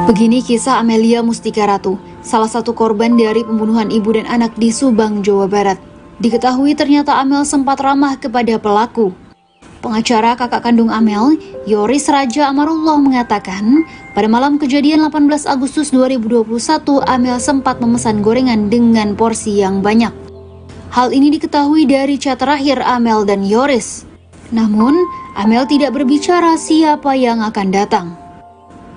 Begini kisah Amelia Mustika Ratu, salah satu korban dari pembunuhan ibu dan anak di Subang, Jawa Barat. Diketahui ternyata Amel sempat ramah kepada pelaku. Pengacara kakak kandung Amel, Yoris Raja Amarullah mengatakan, pada malam kejadian 18 Agustus 2021, Amel sempat memesan gorengan dengan porsi yang banyak. Hal ini diketahui dari chat terakhir Amel dan Yoris. Namun, Amel tidak berbicara siapa yang akan datang.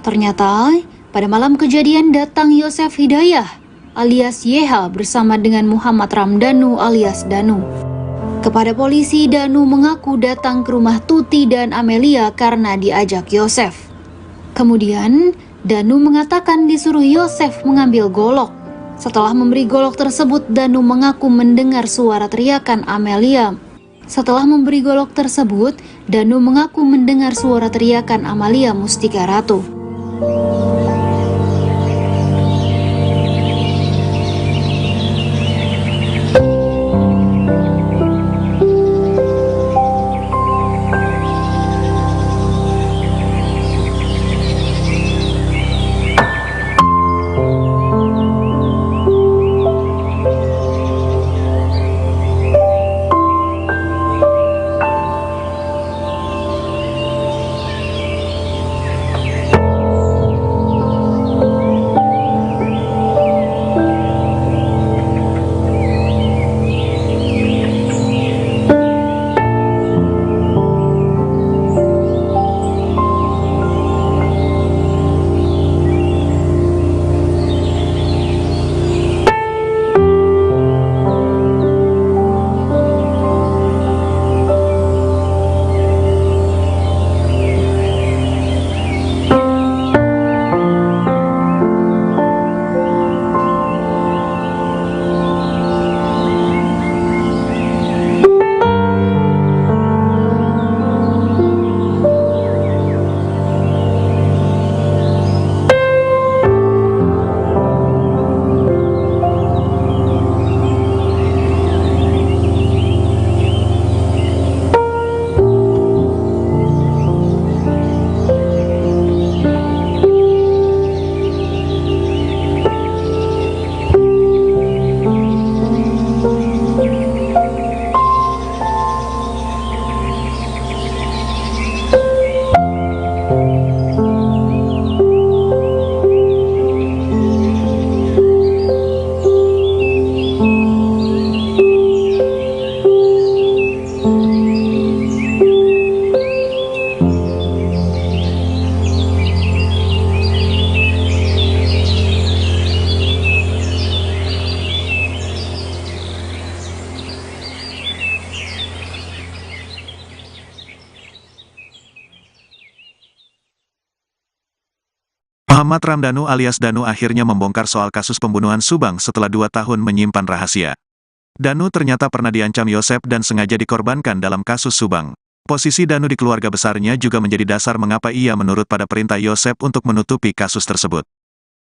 Ternyata, pada malam kejadian datang Yosef Hidayah alias YH bersama dengan Muhammad Ramdhanu alias Danu. Kepada polisi, Danu mengaku datang ke rumah Tuti dan Amelia karena diajak Yosef. Kemudian, Danu mengatakan disuruh Yosef mengambil golok. Setelah memberi golok tersebut, Danu mengaku mendengar suara teriakan Amelia. Setelah memberi golok tersebut, Danu mengaku mendengar suara teriakan Amelia Mustika Ratu. Muhammad Ramdhanu alias Danu akhirnya membongkar soal kasus pembunuhan Subang setelah 2 tahun menyimpan rahasia. Danu ternyata pernah diancam Yosef dan sengaja dikorbankan dalam kasus Subang. Posisi Danu di keluarga besarnya juga menjadi dasar mengapa ia menurut pada perintah Yosef untuk menutupi kasus tersebut.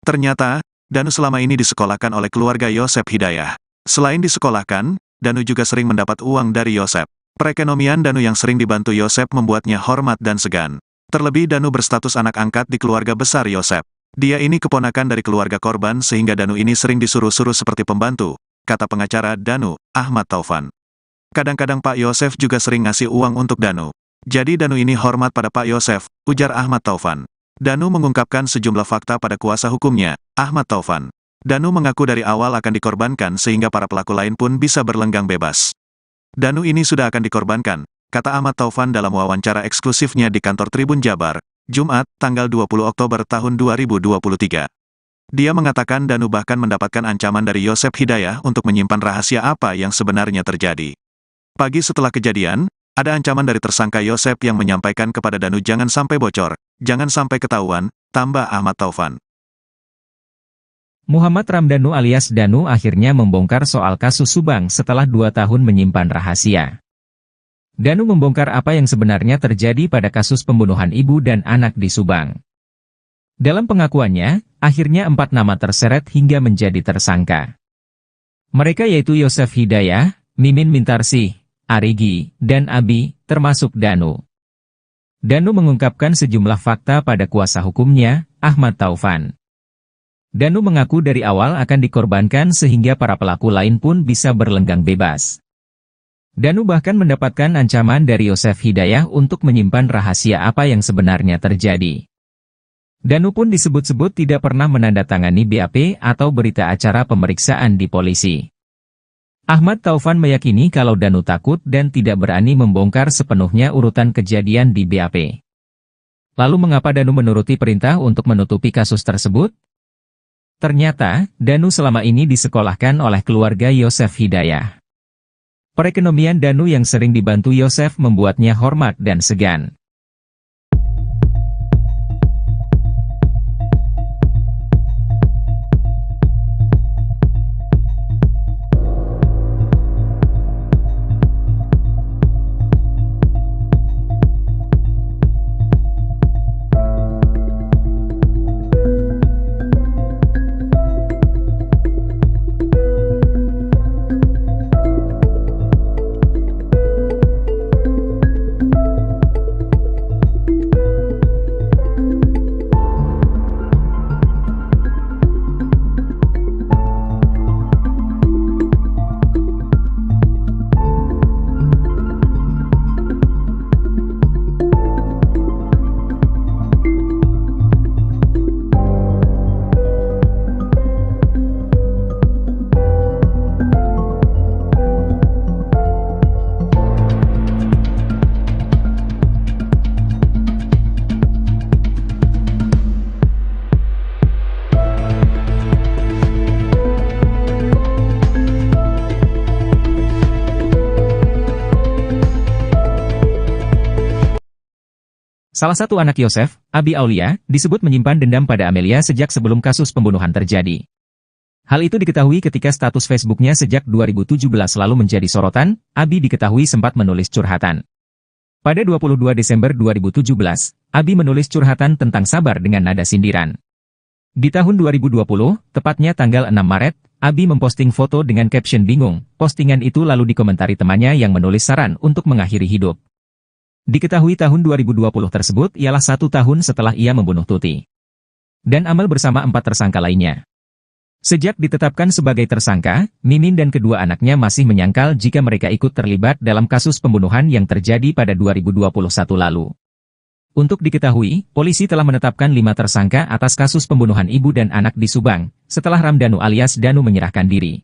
Ternyata, Danu selama ini disekolahkan oleh keluarga Yosef Hidayah. Selain disekolahkan, Danu juga sering mendapat uang dari Yosef. Perekonomian Danu yang sering dibantu Yosef membuatnya hormat dan segan. Terlebih Danu berstatus anak angkat di keluarga besar Yosef. Dia ini keponakan dari keluarga korban sehingga Danu ini sering disuruh-suruh seperti pembantu, kata pengacara Danu, Ahmad Taufan. Kadang-kadang Pak Yosef juga sering ngasih uang untuk Danu. Jadi Danu ini hormat pada Pak Yosef, ujar Ahmad Taufan. Danu mengungkapkan sejumlah fakta pada kuasa hukumnya, Ahmad Taufan. Danu mengaku dari awal akan dikorbankan sehingga para pelaku lain pun bisa berlenggang bebas. Danu ini sudah akan dikorbankan, kata Ahmad Taufan dalam wawancara eksklusifnya di kantor Tribun Jabar, Jumat, tanggal 20 Oktober tahun 2023. Dia mengatakan Danu bahkan mendapatkan ancaman dari Yosef Hidayah untuk menyimpan rahasia apa yang sebenarnya terjadi. Pagi setelah kejadian, ada ancaman dari tersangka Yosef yang menyampaikan kepada Danu jangan sampai bocor, jangan sampai ketahuan, tambah Ahmad Taufan. Muhammad Ramdhanu alias Danu akhirnya membongkar soal kasus Subang setelah 2 tahun menyimpan rahasia. Danu membongkar apa yang sebenarnya terjadi pada kasus pembunuhan ibu dan anak di Subang. Dalam pengakuannya, akhirnya 4 nama terseret hingga menjadi tersangka. Mereka yaitu Yosef Hidayah, Mimin Mintarsih, Arigi, dan Abi, termasuk Danu. Danu mengungkapkan sejumlah fakta pada kuasa hukumnya, Ahmad Taufan. Danu mengaku dari awal akan dikorbankan sehingga para pelaku lain pun bisa berlenggang bebas. Danu bahkan mendapatkan ancaman dari Yosef Hidayah untuk menyimpan rahasia apa yang sebenarnya terjadi. Danu pun disebut-sebut tidak pernah menandatangani BAP atau berita acara pemeriksaan di polisi. Ahmad Taufan meyakini kalau Danu takut dan tidak berani membongkar sepenuhnya urutan kejadian di BAP. Lalu mengapa Danu menuruti perintah untuk menutupi kasus tersebut? Ternyata, Danu selama ini disekolahkan oleh keluarga Yosef Hidayah. Perekonomian Danu yang sering dibantu Yosef membuatnya hormat dan segan. Salah satu anak Yosef, Abi Aulia, disebut menyimpan dendam pada Amelia sejak sebelum kasus pembunuhan terjadi. Hal itu diketahui ketika status Facebooknya sejak 2017 lalu menjadi sorotan. Abi diketahui sempat menulis curhatan. Pada 22 Desember 2017, Abi menulis curhatan tentang sabar dengan nada sindiran. Di tahun 2020, tepatnya tanggal 6 Maret, Abi memposting foto dengan caption bingung. Postingan itu lalu dikomentari temannya yang menulis saran untuk mengakhiri hidup. Diketahui tahun 2020 tersebut ialah 1 tahun setelah ia membunuh Tuti dan Amal bersama 4 tersangka lainnya. Sejak ditetapkan sebagai tersangka, Mimin dan kedua anaknya masih menyangkal jika mereka ikut terlibat dalam kasus pembunuhan yang terjadi pada 2021 lalu. Untuk diketahui, polisi telah menetapkan 5 tersangka atas kasus pembunuhan ibu dan anak di Subang, setelah Ramdhanu alias Danu menyerahkan diri.